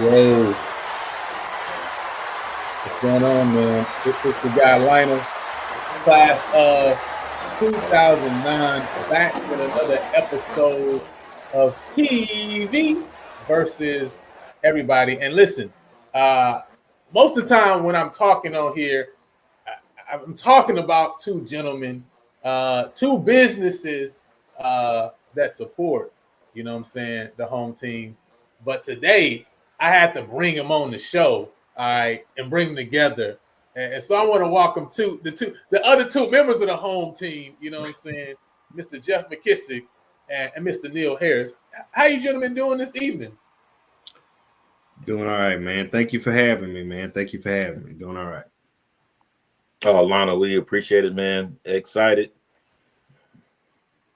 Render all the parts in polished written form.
Yo, what's going on, man? It's the guy Lionel, class of 2009, back with another episode of TV versus everybody. And listen, most of the time when I'm talking on here, I'm talking about two gentlemen, two businesses that support, you know what I'm saying, the home team. But today, I had to bring them on the show, all right, and bring them together. And so I want to welcome the other two members of the home team, you know what I'm saying, Mr. Geoff McKissic and Mr. Neal Harris. How you gentlemen doing this evening? Doing all right, man. Thank you for having me, man. Thank you for having me. Doing all right. Oh, Lionel, we appreciate it, man. Excited,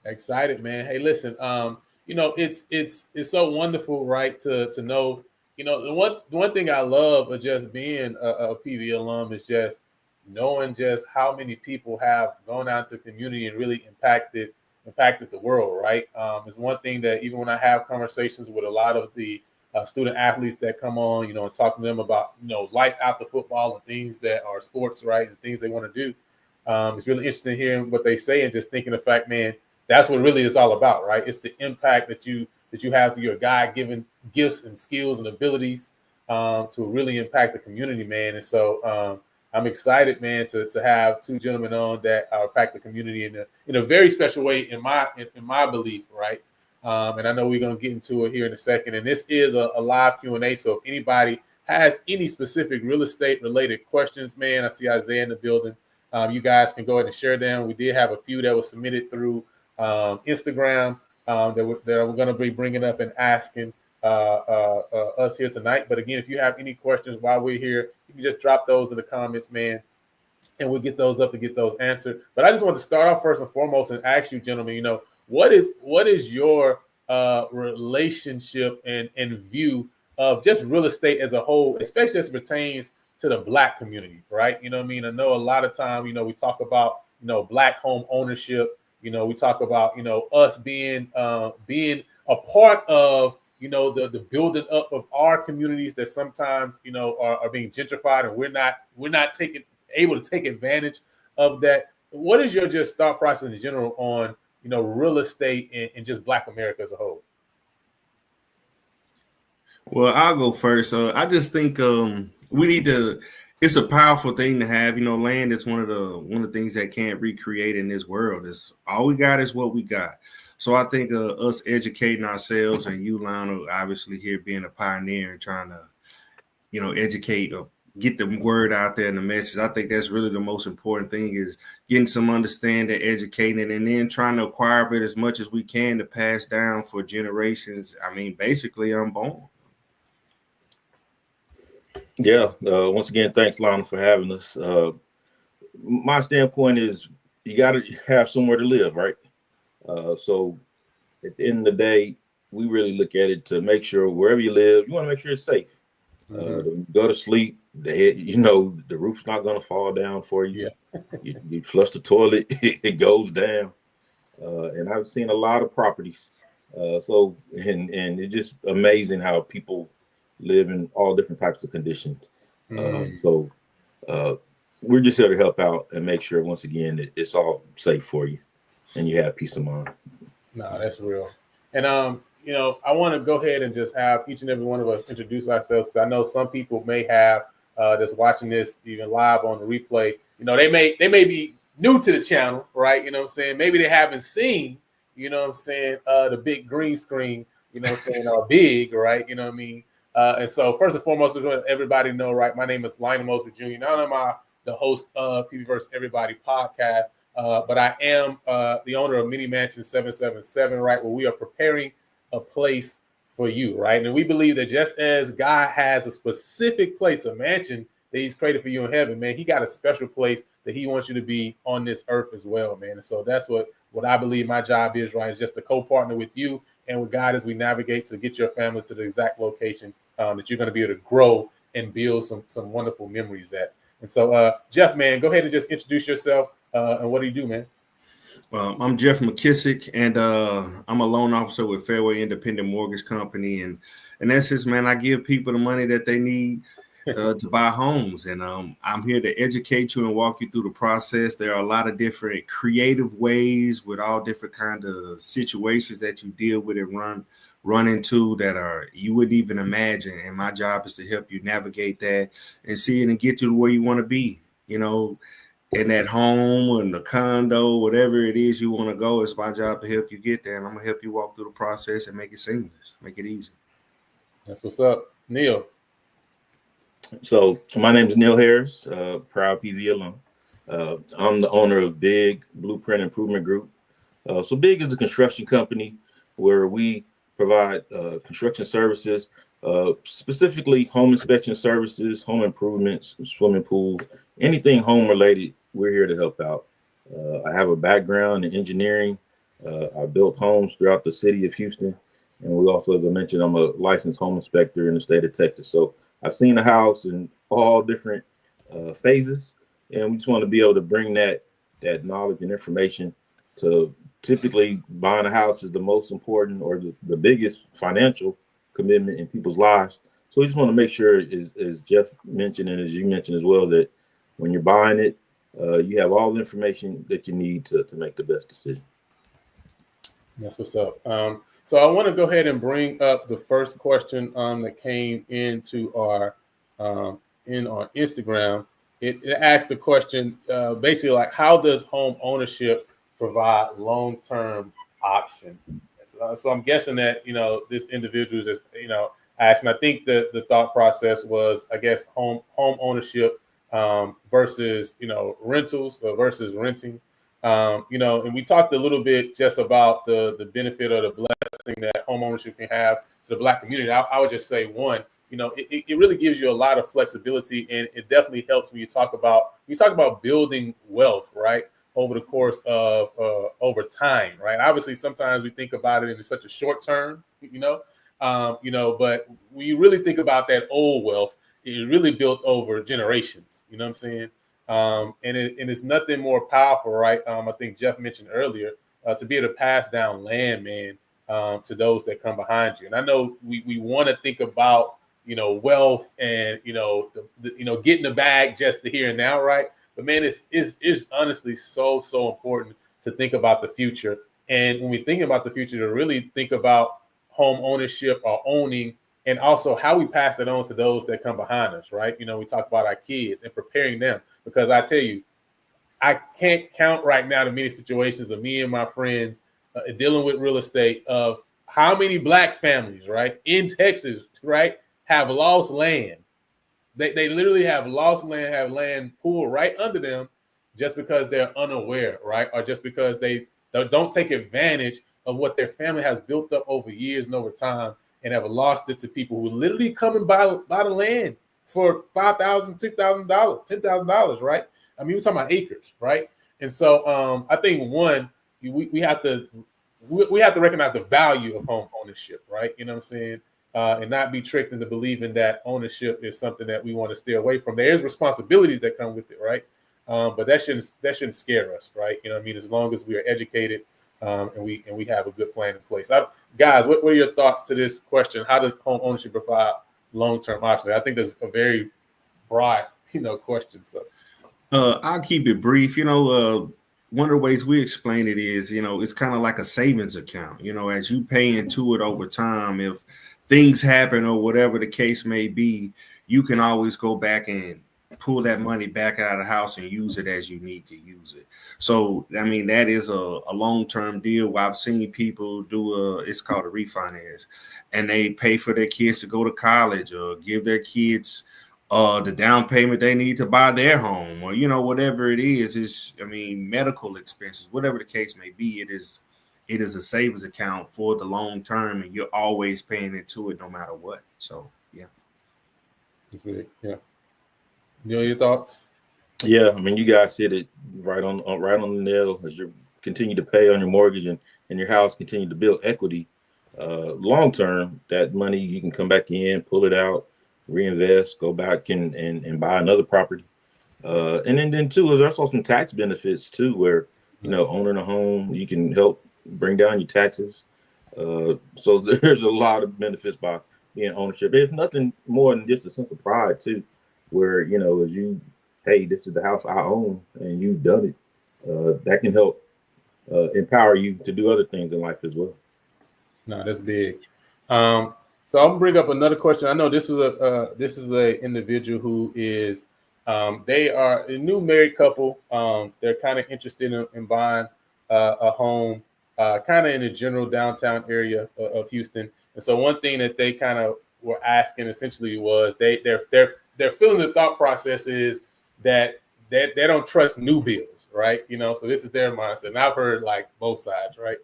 man. Hey, listen, you know, it's so wonderful, right, to know, you know, the one thing I love of just being a PV alum is just knowing just how many people have gone out to the community and really impacted the world, right? It's one thing that even when I have conversations with a lot of the student athletes that come on, you know, and talk to them about, you know, life after football and things that are sports, right, and things they want to do. It's really interesting hearing what they say and just thinking the fact, man, that's what really it's all about, right? It's the impact that you have through your God-given gifts and skills and abilities to really impact the community, man. And so I'm excited, man, to have two gentlemen on that impact the community in a very special way in my belief, right? And I know we're going to get into it here in a second. And this is a live Q&A. So if anybody has any specific real estate related questions, man, I see Isaiah in the building. you guys can go ahead and share them. We did have a few that was submitted through Instagram that we're going to be bringing up and asking us here tonight. But again, if you have any questions while we're here, you can just drop those in the comments, man, and we'll get those up to get those answered. But I just want to start off first and foremost and ask you, gentlemen, what is your relationship and view of just real estate as a whole, especially as it pertains to the Black community, right? You know what I mean? I know a lot of time, we talk about, Black home ownership. We talk about, us being a part of, the building up of our communities that sometimes, are being gentrified, and we're not able to take advantage of that. What is your just thought process in general on, real estate and just Black America as a whole? Well, I'll go first. I just think we need to. It's a powerful thing to have. Land is one of the things that can't recreate in this world. It's all we got is what we got. So I think us educating ourselves, and you, Lionel, obviously here being a pioneer and trying to, educate or get the word out there and the message. I think that's really the most important thing, is getting some understanding, educating, and then trying to acquire it as much as we can to pass down for generations. I mean, basically unborn. Yeah. Once again, thanks, Lionel, for having us. My standpoint is you got to have somewhere to live, right? So at the end of the day, we really look at it to make sure wherever you live, you want to make sure it's safe. Go to sleep, the roof's not going to fall down for you. Yeah. you flush the toilet, it goes down. And I've seen a lot of properties. And it's just amazing how people live in all different types of conditions. So we're just here to help out and make sure, once again, that it's all safe for you and you have peace of mind. No, that's real. And I want to go ahead and just have each and every one of us introduce ourselves, because I know some people may have that's watching this even live on the replay. They may be new to the channel, right? You know what I'm saying? Maybe they haven't seen, the big green screen, or big, right? You know what I mean? And so first and foremost, I just want everybody to know, right? My name is Lionel Mosby Jr. Not only am I the host of PV vs. Everybody podcast, but I am the owner of Mini Mansion 777, right? Where we are preparing a place for you, right? And we believe that just as God has a specific place, a mansion that he's created for you in heaven, man, he got a special place that he wants you to be on this earth as well, man. And so that's what I believe my job is, right? Is just to co-partner with you and with God as we navigate to get your family to the exact location that you're going to be able to grow and build some wonderful memories at. And so, Geoff, man, go ahead and just introduce yourself and what do you do, man? I'm Geoff McKissic, and I'm a loan officer with Fairway Independent Mortgage Company. And in essence, man, I give people the money that they need to buy homes. And I'm here to educate you and walk you through the process. There are a lot of different creative ways with all different kind of situations that you deal with and run into that are you wouldn't even imagine. And my job is to help you navigate that and see it and get to where you want to be, in that home or in the condo, whatever it is you want to go. It's my job to help you get there. And I'm going to help you walk through the process and make it seamless, make it easy. That's what's up. Neal. So my name is Neal Harris, proud PV alum. I'm the owner of Big Blueprint Improvement Group. So Big is a construction company where we provide construction services, specifically home inspection services, home improvements, swimming pools, anything home related. We're here to help out. I have a background in engineering. I built homes throughout the city of Houston. And we also, as I mentioned, I'm a licensed home inspector in the state of Texas. So I've seen a house in all different phases. And we just want to be able to bring that knowledge and information to typically buying a house is the most important or the biggest financial commitment in people's lives. So we just want to make sure, as Geoff mentioned and as you mentioned as well, that when you're buying it, you have all the information that you need to make the best decision. That's what's up. So I want to go ahead and bring up the first question that came into our Instagram. It asked the question basically like, how does home ownership provide long-term options? So I'm guessing that this individual is asking. I think the thought process was, I guess, home ownership versus, rentals versus renting. And we talked a little bit just about the benefit or the blessing that homeownership can have to the Black community. I would just say one, it really gives you a lot of flexibility, and it definitely helps when you talk about building wealth, right, over the course of over time, right? Obviously, sometimes we think about it in such a short term, but when you really think about that old wealth, it really built over generations. You know what I'm saying? And it's nothing more powerful, right? I think Geoff mentioned earlier, to be able to pass down land, man, to those that come behind you. And I know we want to think about, wealth and, getting the bag just the here and now, right? But man, it's honestly so important to think about the future. And when we think about the future, to really think about home ownership or owning, and also how we pass that on to those that come behind us, right? We talk about our kids and preparing them, because I tell you, I can't count right now the many situations of me and my friends dealing with real estate of how many Black families, right, in Texas, right, have lost land. They literally have lost land, have land pulled right under them just because they're unaware, right, or just because they don't take advantage of what their family has built up over years and over time, and have lost it to people who literally come and buy the land for $5,000, $6,000, $10,000, right? I mean, we're talking about acres, right? And so I think one, we have to recognize the value of home ownership, right? You know what I'm saying? And not be tricked into believing that ownership is something that we want to stay away from. There's responsibilities that come with it, right? But that shouldn't scare us, right? You know what I mean? As long as we are educated and we have a good plan in place. Guys, what are your thoughts to this question? How does home ownership provide long-term options? I think that's a very broad, question. So I'll keep it brief. One of the ways we explain it is, it's kind of like a savings account. As you pay into it over time, if things happen or whatever the case may be, you can always go back and pull that money back out of the house and use it as you need to use it. So, I mean, that is a long-term deal where I've seen people do it's called a refinance, and they pay for their kids to go to college or give their kids the down payment they need to buy their home, or, whatever it is, medical expenses, whatever the case may be, it is a savings account for the long term, and you're always paying into it no matter what. So, yeah. That's big. Yeah. Your thoughts? Yeah, I mean, you guys hit it right on the nail. As you continue to pay on your mortgage and your house continue to build equity, long term, that money you can come back in, pull it out, reinvest, go back and buy another property. And then too, there's also some tax benefits too, where owning a home, you can help bring down your taxes. So there's a lot of benefits by being ownership. There's nothing more than just a sense of pride too, where as you, hey, this is the house I own and you've done it. That can help empower you to do other things in life as well. No, that's big. So I'm gonna bring up another question. I know this is a individual who is they are a new married couple. They're kind of interested in buying a home, kind of in the general downtown area of Houston. And so one thing that they kind of were asking essentially was they're feeling the thought process is that they don't trust new builds, right? So this is their mindset. And I've heard like both sides, right?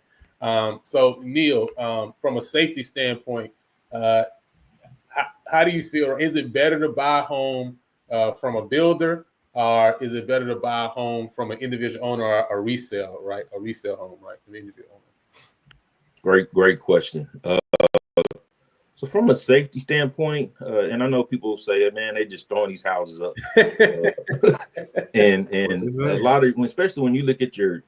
So Neal, from a safety standpoint, how do you feel? Is it better to buy a home from a builder, or is it better to buy a home from an individual owner or a resale, right? A resale home, right? An individual owner. Great question. So from a safety standpoint, and I know people say, man, they just throwing these houses up, and a lot of, especially when you look at your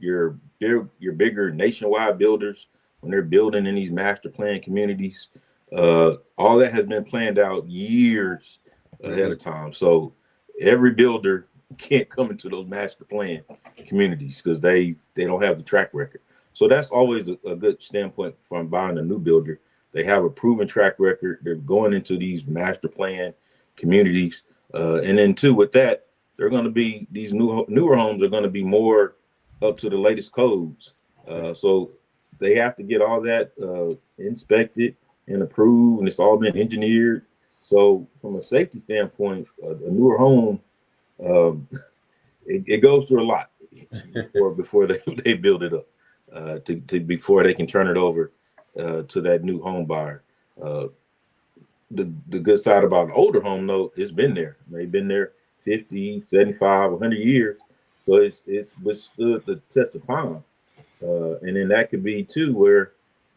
bigger nationwide builders, when they're building in these master plan communities, all that has been planned out years ahead of time. So every builder can't come into those master plan communities because they don't have the track record. So that's always a good standpoint from buying a new builder. They have a proven track record. They're going into these master plan communities. And then too, with that, they're going to be, these newer homes are going to be more up to the latest codes. So they have to get all that inspected and approved, and it's all been engineered. So from a safety standpoint, a newer home Um, it goes through a lot before they build it up to before they can turn it over to that new home buyer. The good side about an older home, though, it's been there. They've been there 50, 75, 100 years. So it's withstood the test of time. And then that could be too where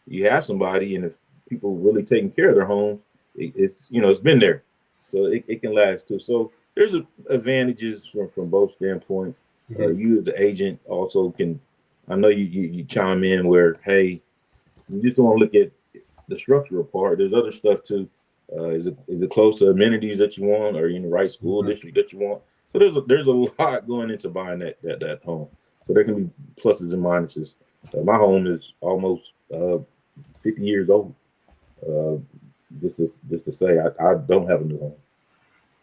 you have somebody, and if people really taking care of their homes, it's been there, so it can last too. So there's advantages from both standpoints. Mm-hmm. You as the agent also can. I know you chime in where, hey, you just don't look at the structural part. There's other stuff too. Is it close to amenities that you want? Are you in the right school district that you want? So there's a lot going into buying that home. So there can be pluses and minuses. My home is almost 50 years old. Just to say, I don't have a new home.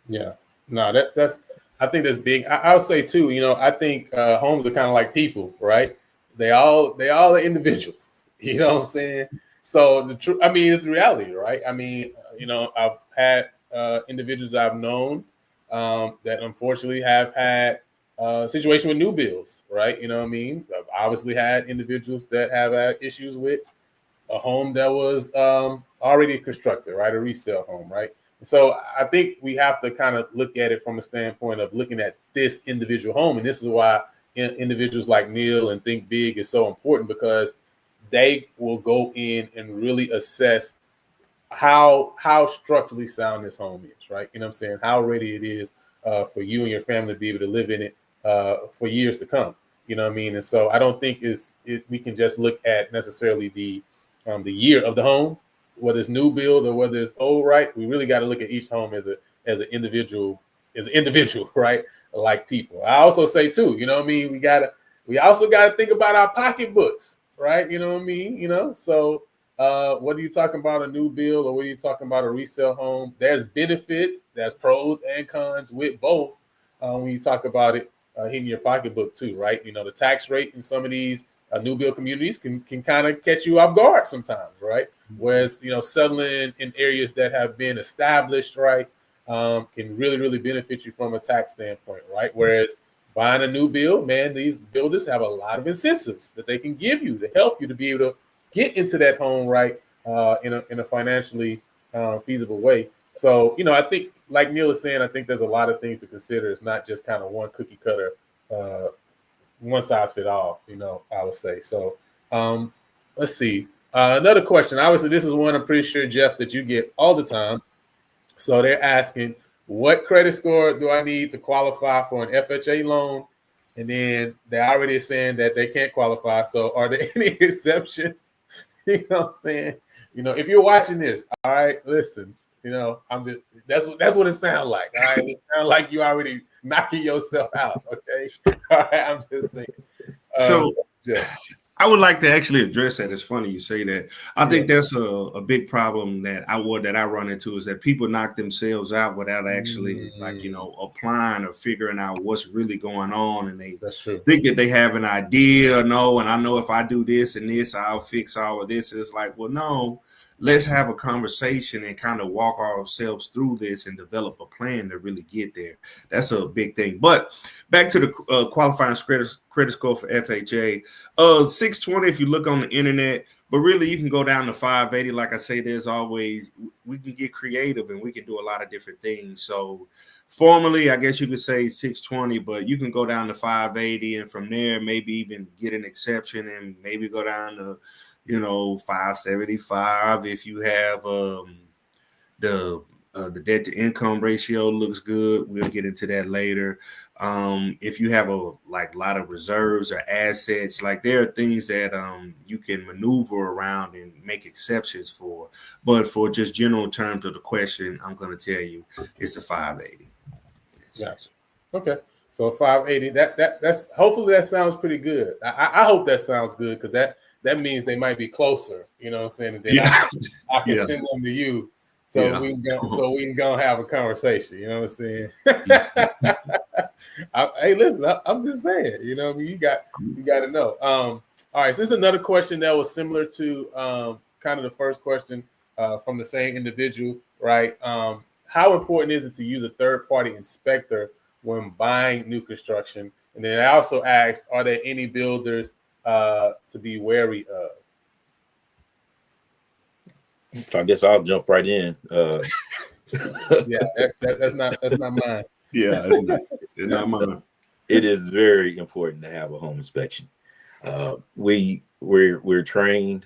Yeah, no, that's I think that's big. I'll say too. I think homes are kind of like people, right? They all are individuals. You know what I'm saying? So the truth, I mean, it's the reality, right? I mean, I've had individuals that I've known that unfortunately have had a situation with new builds, right? You know what I mean? I've obviously had individuals that have had issues with a home that was already constructed, right? A resale home, right? So I think we have to kind of look at it from a standpoint of looking at this individual home. And this is why individuals like Neal and Think Big is so important, because they will go in and really assess how structurally sound this home is, right? You know what I'm saying? How ready it is for you and your family to be able to live in it for years to come. You know what I mean? And so I don't think we can just look at necessarily the year of the home, whether it's new build or whether it's old, right? We really got to look at each home as an individual, right? Like people. I also say too, you know what I mean? We also gotta think about our pocketbooks, right? You know what I mean? So whether you're talking about a new build or whether you're talking about a resale home, there's benefits, there's pros and cons with both when you talk about it hitting your pocketbook too, right? The tax rate in some of these new build communities can kind of catch you off guard sometimes, right? Whereas, settling in areas that have been established, right, can really, really benefit you from a tax standpoint, right? Whereas buying a new build, man, these builders have a lot of incentives that they can give you to help you to be able to get into that home, right, in a financially feasible way. So, I think, like Neal is saying, I think there's a lot of things to consider. It's not just kind of one cookie cutter, one size fit all, I would say. So let's see. Another question. Obviously, this is one I'm pretty sure, Geoff, that you get all the time. So they're asking, what credit score do I need to qualify for an FHA loan? And then they're already saying that they can't qualify. So are there any exceptions? You know what I'm saying? If you're watching this, all right, listen, I'm just, that's what it sounds like. All right. It sounds like you already knocking yourself out. Okay. All right. I'm just saying. So yeah. I would like to actually address that. It's funny you say that. I think that's a big problem that I run into, is that people knock themselves out without actually applying or figuring out what's really going on, and they think that they have an idea. And I know if I do this and this, I'll fix all of this. It's like, well, no. Let's have a conversation and kind of walk ourselves through this and develop a plan to really get there. That's a big thing. But back to the qualifying credit score for FHA, 620 if you look on the internet, but really you can go down to 580. Like I say, we can get creative and we can do a lot of different things. So formally, I guess you could say 620, but you can go down to 580, and from there maybe even get an exception and maybe go down to 575 if you have the debt to income ratio looks good. We'll get into that later. If you have a lot of reserves or assets, there are things that you can maneuver around and make exceptions for. But for just general terms of the question, I'm going to tell you it's a 580. Gotcha. Okay. So 580. That's hopefully that sounds pretty good. I hope that sounds good, because that means they might be closer. You know what I'm saying? And then I can send them to you, so we can go have a conversation. You know what I'm saying? Hey, listen, I'm just saying. You know what I mean? You got to know. All right. So this is another question that was similar to kind of the first question from the same individual, right? How important is it to use a third-party inspector when buying new construction? And then I also asked, are there any builders to be wary of? So I guess I'll jump right in. Yeah, that's not mine. Yeah, it's not mine. It is very important to have a home inspection. We're trained.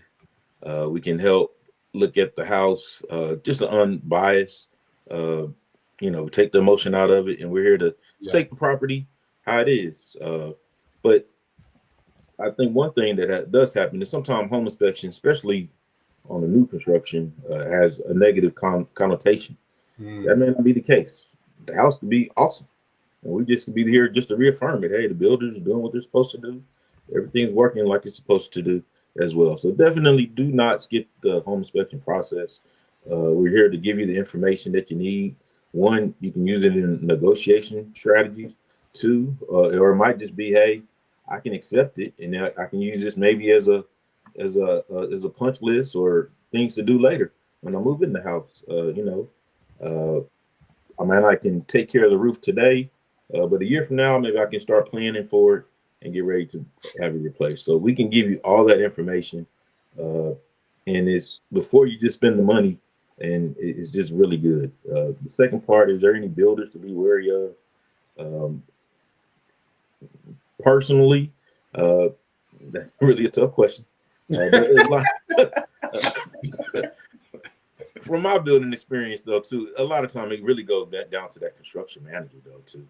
We can help look at the house, just unbiased. Take the emotion out of it, and we're here to take the property how it is. But I think one thing that does happen is sometimes home inspection, especially on a new construction, has a negative connotation. That may not be the case. The house could be awesome, and we just could be here just to reaffirm it. Hey, the builders are doing what they're supposed to do. Everything's working like it's supposed to do as well. So definitely do not skip the home inspection process. We're here to give you the information that you need. One, you can use it in negotiation strategies. Two, or it might just be, hey, I can accept it, and I can use this maybe as a punch list or things to do later when I move in the house. I can take care of the roof today, but a year from now, maybe I can start planning for it and get ready to have it replaced. So we can give you all that information, and it's before you just spend the money, and it's just really good. The second part, is there any builders to be wary of? Personally, that's really a tough question. From my building experience, though, too, a lot of time it really goes back down to that construction manager, though, too.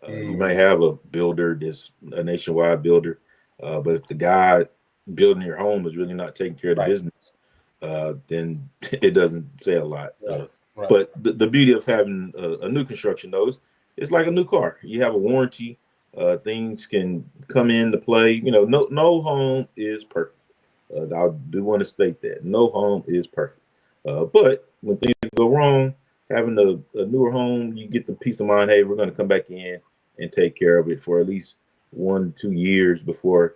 You may have a builder that's a nationwide builder, but if the guy building your home is really not taking care of the business, then it doesn't say a lot. But the beauty of having a new construction, though, is it's like a new car. You have a warranty. Things can come into play. No home is perfect. I do want to state that no home is perfect. But when things go wrong, having a newer home, you get the peace of mind. Hey, we're going to come back in and take care of it for at least 1 to 2 years before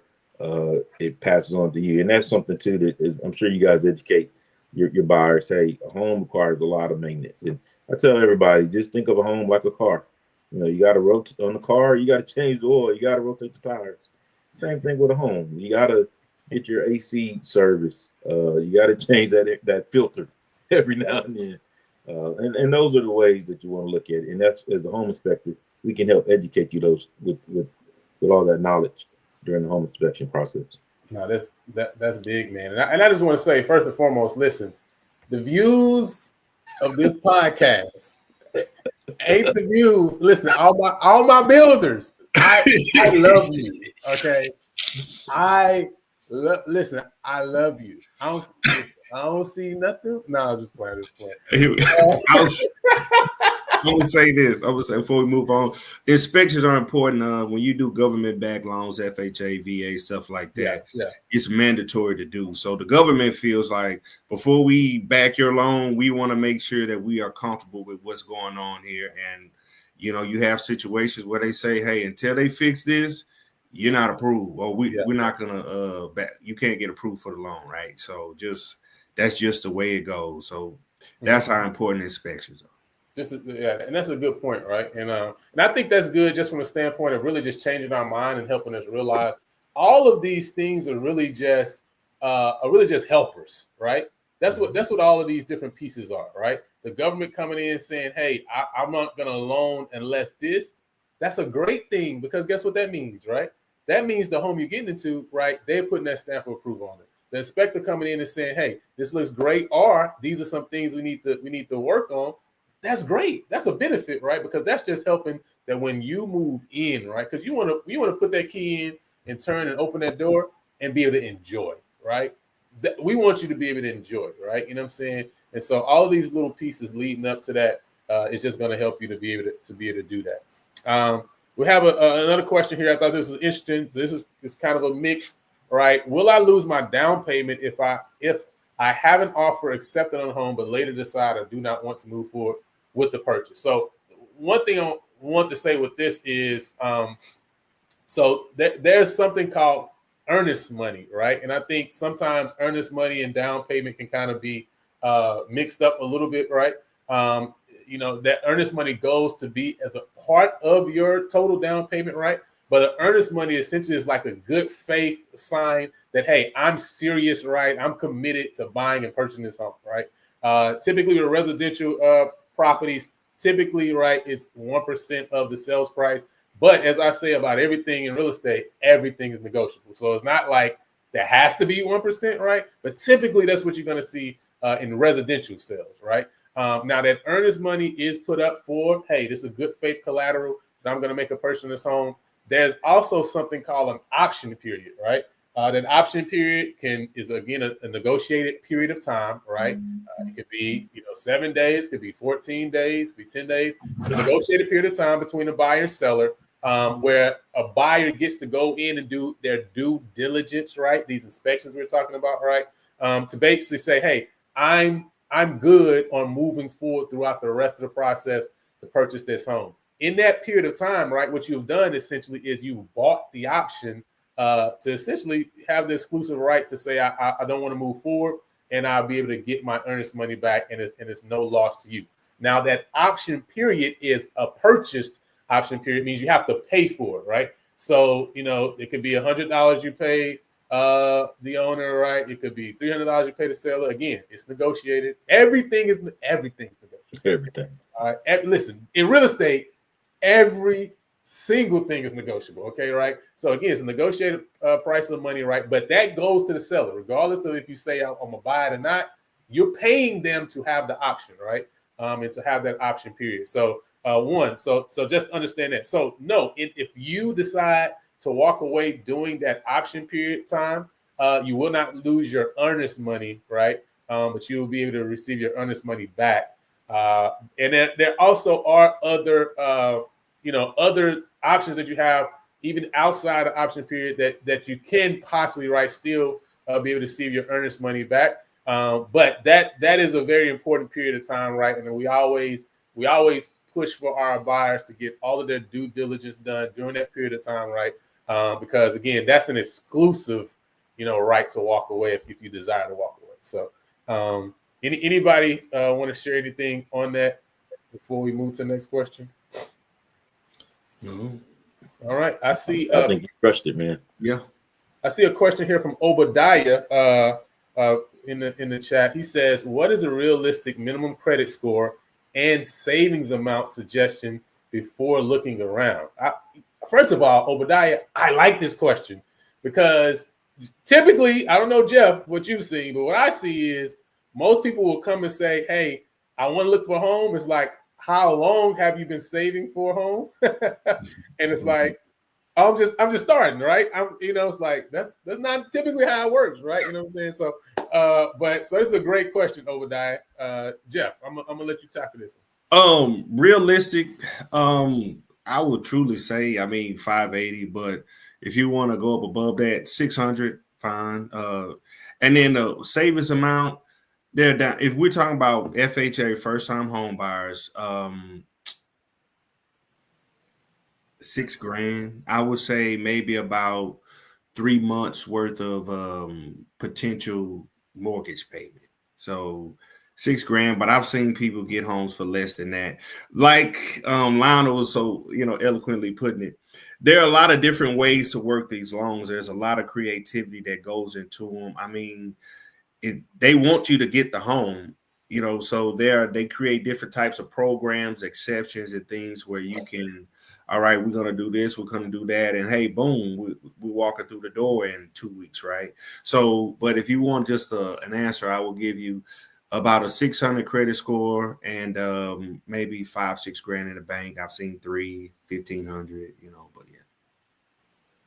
it passes on to you. And that's something too that I'm sure you guys educate your buyers. Hey, a home requires a lot of maintenance. And I tell everybody, just think of a home like a car. You got to rotate on the car. You got to change the oil. You got to rotate the tires. Same thing with a home. You got to get your AC service. You got to change that filter every now and then. And those are the ways that you want to look at it. And that's, as a home inspector, we can help educate you those with all that knowledge during the home inspection process. No, that's big, man. And I just want to say, first and foremost, listen, the views of this podcast ain't the views. Listen, all my builders, I love you. Okay, listen. I love you. I don't see nothing. No, I'm just playing. I'm gonna say this. I'm gonna say before we move on, inspections are important. When you do government-backed loans, FHA, VA, stuff like that, it's mandatory to do. So the government feels like before we back your loan, we want to make sure that we are comfortable with what's going on here. And you have situations where they say, "Hey, until they fix this, you're not approved, or we're not gonna you can't get approved for the loan, right?" So that's just the way it goes. So that's how important inspections are. And that's a good point, right? And I think that's good just from a standpoint of really just changing our mind and helping us realize all of these things are really just helpers, right? That's what all of these different pieces are, right? The government coming in saying, "Hey, I'm not going to loan unless this." That's a great thing, because guess what that means, right? That means the home you're getting into, right? They're putting that stamp of approval on it. The inspector coming in and saying, "Hey, this looks great," or "These are some things we need to work on." That's great. That's a benefit, right? Because that's just helping that when you move in, right? Because you want to put that key in and turn and open that door and be able to enjoy, right? We want you to be able to enjoy, right? You know what I'm saying? And so all of these little pieces leading up to that is just going to help you to be able to do that. We have another question here. I thought this was interesting. This is kind of a mixed, right? Will I lose my down payment if I have an offer accepted on the home, but later decide I do not want to move forward with the purchase? So one thing I want to say with this is, there's something called earnest money, right? And I think sometimes earnest money and down payment can kind of be mixed up a little bit, right? that earnest money goes to be as a part of your total down payment, right? But the earnest money essentially is like a good faith sign that, hey, I'm serious, right? I'm committed to buying and purchasing this home, right? Typically with residential properties, typically, right, it's 1% of the sales price. But as I say about everything in real estate, everything is negotiable. So it's not like there has to be 1%, right? But typically that's what you're going to see in residential sales, right? Now that earnest money is put up for, hey, this is a good faith collateral that I'm going to make a purchase in this home. There's also something called an option period, right? That option period is again a negotiated period of time, right? It could be 7 days, could be 14 days, could be 10 days. It's a negotiated period of time between the buyer and seller, where a buyer gets to go in and do their due diligence, right? These inspections we're talking about, right? To basically say, hey, I'm good on moving forward throughout the rest of the process to purchase this home. In that period of time, right, what you've done essentially is you bought the option to essentially have the exclusive right to say, I don't want to move forward, and I'll be able to get my earnest money back, and it's no loss to you. Now, that option period is a purchased option period, means you have to pay for it, right? So, it could be $100 you pay the owner, right? It could be $300 you pay the seller. Again, it's negotiated. Everything's negotiable. Everything. All right. Listen, in real estate, every single thing is negotiable. Okay, right? So again, it's a negotiated price of money, right? But that goes to the seller, regardless of if you say I'm gonna buy it or not. You're paying them to have the option, right? And to have that option period. So so just understand that. So no, if you decide to walk away during that option period time, you will not lose your earnest money, right? But you will be able to receive your earnest money back. And then there also are other other options that you have even outside the option period that you can possibly, right, still be able to receive your earnest money back. But that is a very important period of time, right? And we always push for our buyers to get all of their due diligence done during that period of time, right? Because again, that's an exclusive, right to walk away if you desire to walk away. So anybody want to share anything on that before we move to the next question? No. All right. I see. I think you crushed it, man. Yeah. I see a question here from Obadiah in the chat. He says, "What is a realistic minimum credit score and savings amount suggestion before looking around?" First of all, Obadiah, I like this question because typically, I don't know, Geoff, what you've seen, but what I see is most people will come and say, "Hey, I want to look for a home." It's like, how long have you been saving for a home? And it's like, I'm just starting, right? It's like that's not typically how it works, right? You know what I'm saying? So, so it's a great question, Obadiah. Geoff, I'm gonna let you tackle this one. Realistic, I would truly say, 580, but if you want to go up above that, 600, fine. And then the savings amount, they're down. If we're talking about FHA, first time home buyers, $6,000, I would say maybe about 3 months worth of potential mortgage payment. So $6,000, but I've seen people get homes for less than that. Like Lionel was so eloquently putting it, there are a lot of different ways to work these loans. There's a lot of creativity that goes into them. They want you to get the home, so they create different types of programs, exceptions, and things where you can, all right, we're going to do this, we're going to do that, and hey, boom, we're walking through the door in 2 weeks, right? So, but if you want just an answer, I will give you about a 600 credit score and maybe $5,000-6,000 in the bank. I've seen 1,500, but yeah.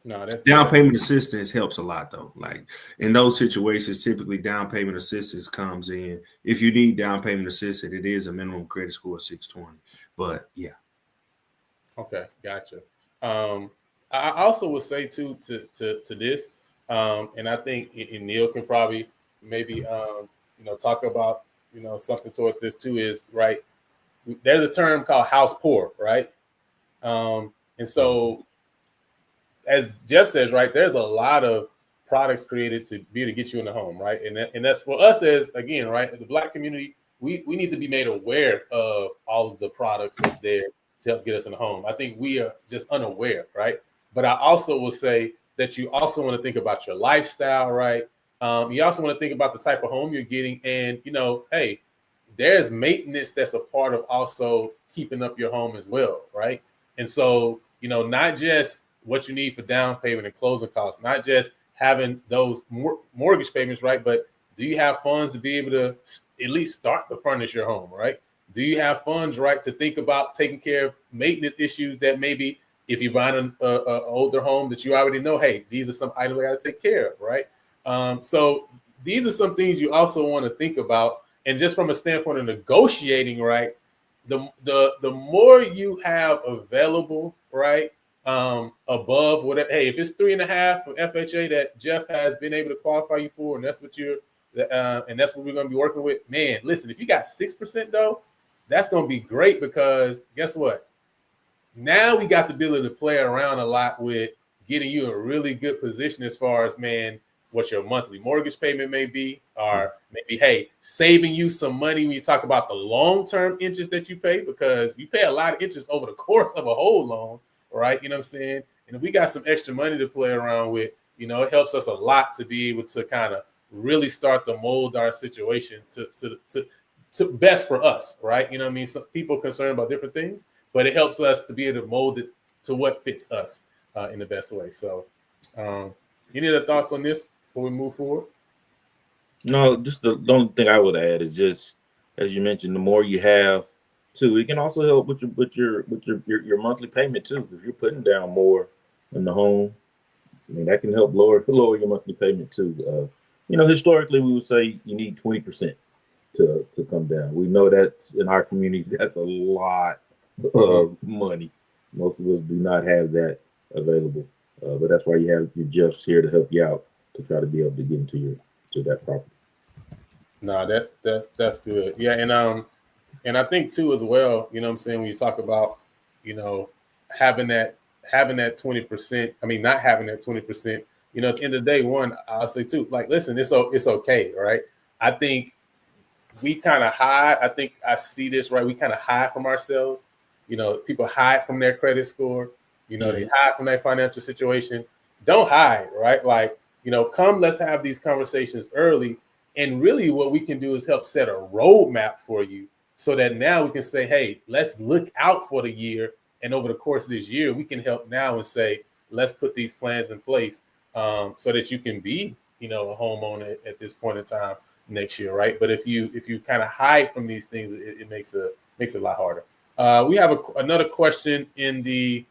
No, that's down payment assistance helps a lot though. Like in those situations, typically down payment assistance comes in. If you need down payment assistance, it is a minimum credit score of 620. But yeah. Okay, gotcha. I also would say too to this, and I think Neal can probably maybe talk about something toward this too, is right. There's a term called house poor, right? And so, as Geoff says, right, there's a lot of products created to be able to get you in the home, right? And that's for us as, again, right, the Black community, we need to be made aware of all of the products that's there to help get us in the home. I think we are just unaware, right? But I also will say that you also want to think about your lifestyle, right? You also want to think about the type of home you're getting, and hey, there's maintenance that's a part of also keeping up your home as well, right? And so, not just what you need for down payment and closing costs, not just having those mortgage payments, right? But do you have funds to be able to at least start to furnish your home, right? Do you have funds, right, to think about taking care of maintenance issues that maybe if you're buying an older home that you already know, hey, these are some items I got to take care of, right? So these are some things you also want to think about. And just from a standpoint of negotiating, right, the more you have available, right, above whatever. Hey, if it's 3.5 from FHA that Geoff has been able to qualify you for, and that's what and that's what we're going to be working with. Man, listen, if you got 6% though, that's going to be great, because guess what? Now we got the ability to play around a lot with getting you in a really good position as far as, man, what your monthly mortgage payment may be, or maybe, hey, saving you some money when you talk about the long-term interest that you pay, because you pay a lot of interest over the course of a whole loan, right? You know what I'm saying? And if we got some extra money to play around with, it helps us a lot to be able to kind of really start to mold our situation to best for us, right? You know what I mean? Some people are concerned about different things, but it helps us to be able to mold it to what fits us in the best way. So any other thoughts on this before we move forward? No, just the only thing I would add is just, as you mentioned, the more you have too, it can also help with your monthly payment too. If you're putting down more in the home, I mean, that can help lower your monthly payment too. Historically we would say you need 20% to come down. We know that in our community that's a lot of money. Most of us do not have that available, but that's why you have your Geoffs here to help you out to try to be able to get into that property. No, that's good. Yeah, and I think too as well, what I'm saying, when you talk about, having that 20%, I mean not having that 20%, at the end of the day, one, I'll say too, like, listen, it's okay, right? I think we kind of hide. I think I see this, right? We kind of hide from ourselves. People hide from their credit score. They hide from their financial situation. Don't hide, right? Like, come, let's have these conversations early. And really what we can do is help set a roadmap for you, so that now we can say, hey, let's look out for the year. And over the course of this year, we can help now and say, let's put these plans in place so that you can be, a homeowner at this point in time next year, right? But if you kind of hide from these things, it makes it a lot harder. We have another question in the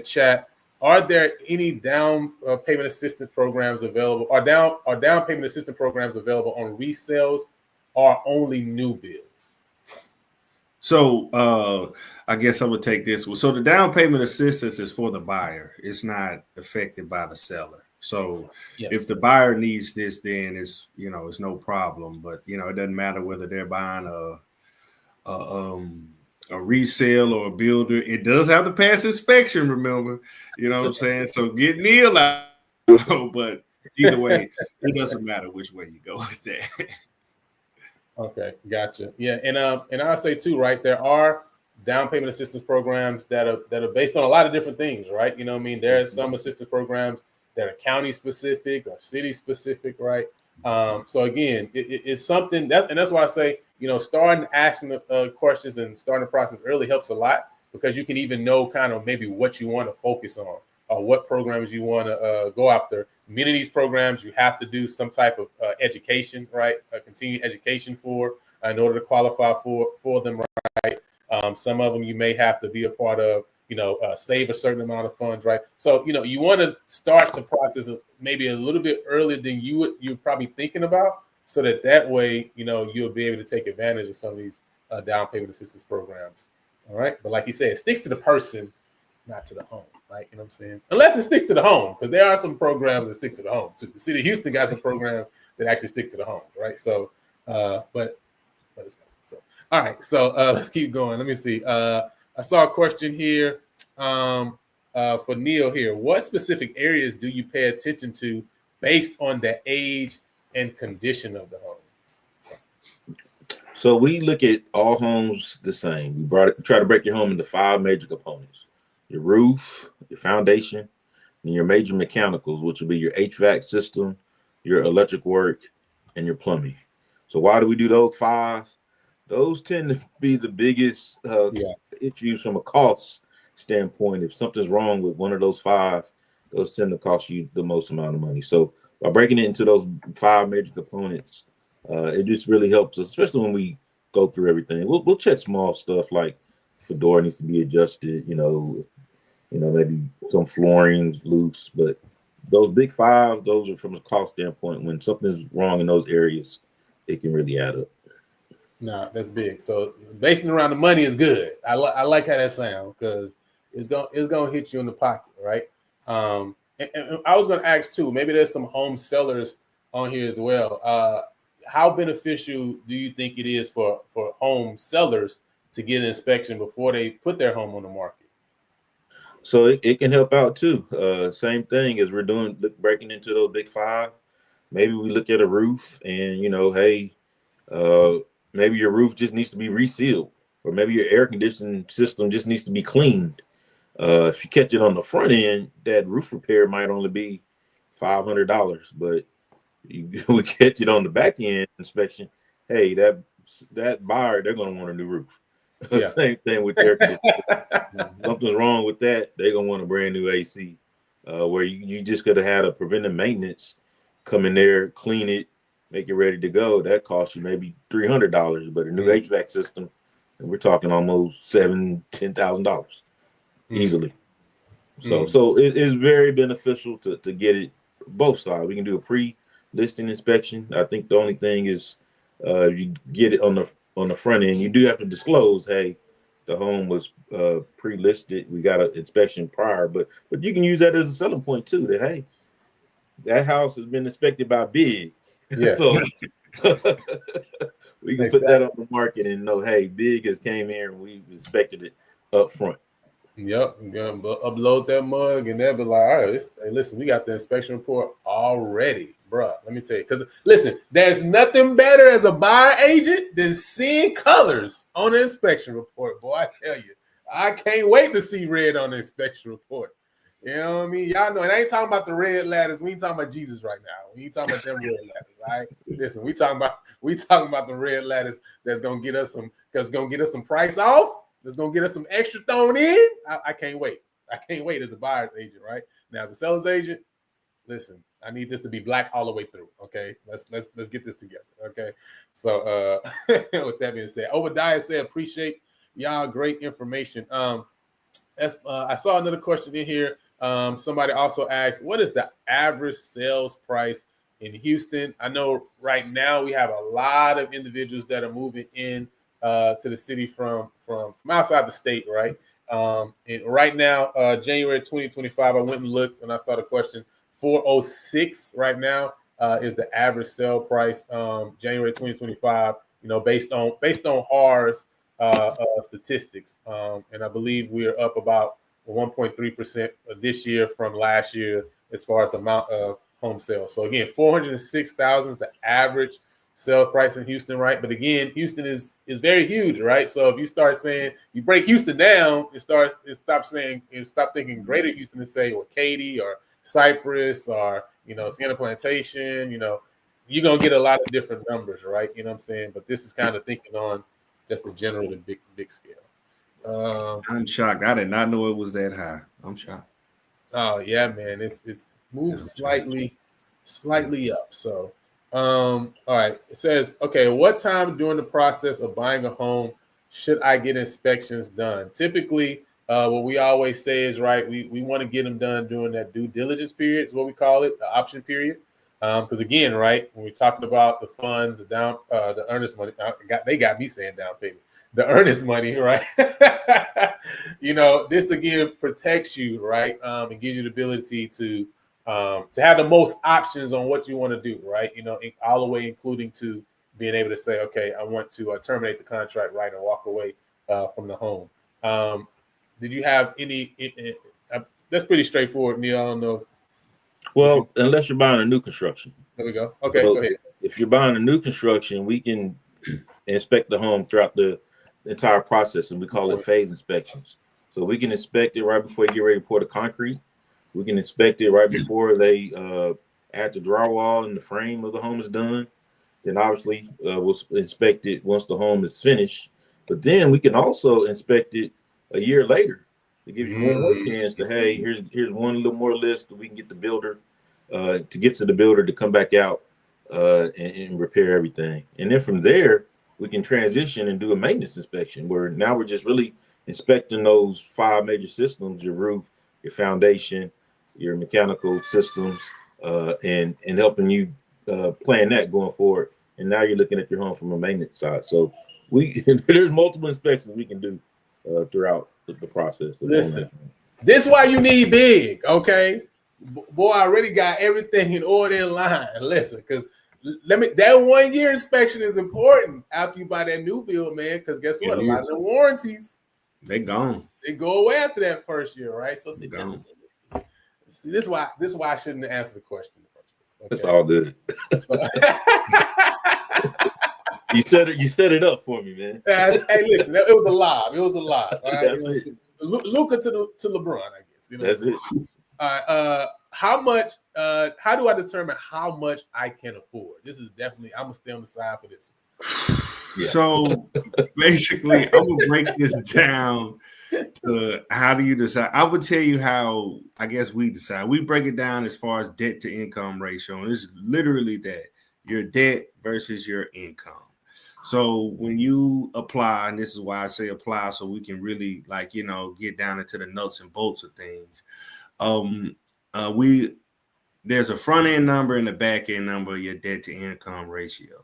chat. Are there any down payment assistance programs available? Are down payment assistance programs available on resales or only new builds? So I guess I would take this one. So the down payment assistance is for the buyer. It's not affected by the seller. So if the buyer needs this, then it's no problem. But it doesn't matter whether they're buying a resale or a builder. It does have to pass inspection, remember. You know what I'm saying? So get Neal out. But either way, it doesn't matter which way you go with that. Okay, gotcha. Yeah, and I'll say too, right? There are down payment assistance programs that are based on a lot of different things, right? You know what I mean? There are some assistance programs that are county specific or city specific, right? So again, it's something that's why I say, starting asking questions and starting the process early helps a lot, because you can even know kind of maybe what you want to focus on or what programs you want to go after. Many of these programs you have to do some type of education, right? Continued education for in order to qualify for them, right? Some of them you may have to be a part of, save a certain amount of funds, right? So, you want to start the process of maybe a little bit earlier than you're probably thinking about, so that way, you'll be able to take advantage of some of these down payment assistance programs. All right. But like you said, it sticks to the person, not to the home, right? You know what I'm saying? Unless it sticks to the home, because there are some programs that stick to the home too. The city of Houston got some programs that actually stick to the home, right? So, but it's so. All right, so let's keep going. Let me see. I saw a question here for Neal here. What specific areas do you pay attention to based on the age and condition of the home? So we look at all homes the same. We try to break your home into 5 major components: your roof, your foundation, and your major mechanicals, which will be your HVAC system, your electric work, and your plumbing. So why do we do those 5? Those tend to be the biggest issues from a cost standpoint. If something's wrong with one of those 5, those tend to cost you the most amount of money. So by breaking it into those 5 major components, it just really helps us, especially when we go through everything. We'll check small stuff like if a door needs to be adjusted, maybe some flooring's loose, but those big 5, those are from a cost standpoint. When something's wrong in those areas, it can really add up. No, that's big. So basing around the money is good. I like how that sounds because it's gonna hit you in the pocket, right? And I was gonna ask too. Maybe there's some home sellers on here as well. How beneficial do you think it is for home sellers to get an inspection before they put their home on the market? So it can help out too. Same thing as we're doing, breaking into those big 5. Maybe we look at a roof and, hey, maybe your roof just needs to be resealed, or maybe your air conditioning system just needs to be cleaned. If you catch it on the front end, that roof repair might only be $500, but we catch it on the back end inspection. Hey, that buyer, they're going to want a new roof. Yeah. Same thing with air conditioning. Something's wrong with that, they're going to want a brand new AC. Where you just could have had a preventive maintenance come in there, clean it, make it ready to go. That costs you maybe $300, but a new HVAC system, and we're talking almost $10,000 easily. So it is very beneficial to get it both sides. We can do a pre-listing inspection. I think the only thing is if you get it on the front end, you do have to disclose, hey, the home was pre-listed. We got an inspection prior, but you can use that as a selling point too. That hey, that house has been inspected by Big. Yeah. So we can put that on the market and know, hey, Big has came here and we inspected it up front. Yep, I'm gonna upload that mug and they'll be like, all right, hey, listen, we got the inspection report already, bro. Let me tell you, because listen, there's nothing better as a buyer agent than seeing colors on the inspection report, boy. I tell you, I can't wait to see red on the inspection report. You know what I mean? Y'all know, and I ain't talking about the red ladders. We ain't talking about Jesus right now. We ain't talking about them red ladders. All right, listen, we talking about the red ladders that's gonna get us some price off. That's gonna get us some extra thrown in. I can't wait. I can't wait as a buyer's agent, right? Now as a seller's agent, listen, I need this to be black all the way through. Okay, let's get this together. Okay, so with that being said, Obadiah said, appreciate y'all, great information. I saw another question in here. Somebody also asked, what is the average sales price in Houston? I know right now we have a lot of individuals that are moving in to the city from outside the state, right? And right now, January 2025, I went and looked and I saw the question, 406 right now is the average sale price, January 2025, based on HAR's statistics. And I believe we're up about 1.3% this year from last year as far as the amount of home sales. So again, 406,000 is the average sale price in Houston, right? But again, Houston is very huge, right? So if you start saying, you break Houston down, stop thinking greater Houston and say, well, Katy or Cypress or, Sienna Plantation, you're going to get a lot of different numbers, right? You know what I'm saying? But this is kind of thinking on just the general and big scale. I'm shocked. I did not know it was that high. I'm shocked. Oh yeah, man. It's moved slightly up. So all right. It says, okay, what time during the process of buying a home should I get inspections done? Typically, what we always say is, right, we want to get them done during that due diligence period, is what we call it, the option period. Because again, right, when we're talking about the funds, the earnest money, they got me saying down payment, the earnest money, right? This again protects you, right, and gives you the ability to have the most options on what you want to do, right? All the way including to being able to say, okay, I want to terminate the contract, right, and walk away from the home. Did you have any? That's pretty straightforward, Neil. I don't know. Well, unless you're buying a new construction. There we go. Okay, go ahead. If you're buying a new construction, we can inspect the home throughout the entire process, and we call it phase inspections. So we can inspect it right before you get ready to pour the concrete. We can inspect it right before they add the drywall and the frame of the home is done. Then obviously we'll inspect it once the home is finished. But then we can also inspect it a year later to give you more chance to, hey, here's one little more list that we can get the builder to get to the builder to come back out and repair everything. And then from there, we can transition and do a maintenance inspection where now we're just really inspecting those 5 major systems: your roof, your foundation, your mechanical systems, and helping you plan that going forward. And now you're looking at your home from a maintenance side. So there's multiple inspections we can do throughout the process. Listen, this is why you need big, okay? Boy, I already got everything in order in line. Listen, because that 1 year inspection is important after you buy that new build, man. Because guess what? A lot of the warranties, they gone. They go away after that first year, right? So see, this is why I shouldn't answer the question in the first place. Okay? That's all good. You set it up for me, man. Hey, listen, it was a lob. It was a lob. All right? Luka to LeBron, I guess. You know? That's it. All right. How do I determine how much I can afford? This is definitely, I'm gonna stay on the side for this. Yeah. So basically, I'm gonna break this down to how do you decide. I would tell you how I guess we decide. We break it down as far as debt to income ratio, and it's literally that your debt versus your income. So when you apply, and this is why I say apply, so we can really get down into the nuts and bolts of things. There's a front end number and a back end number of your debt to income ratio.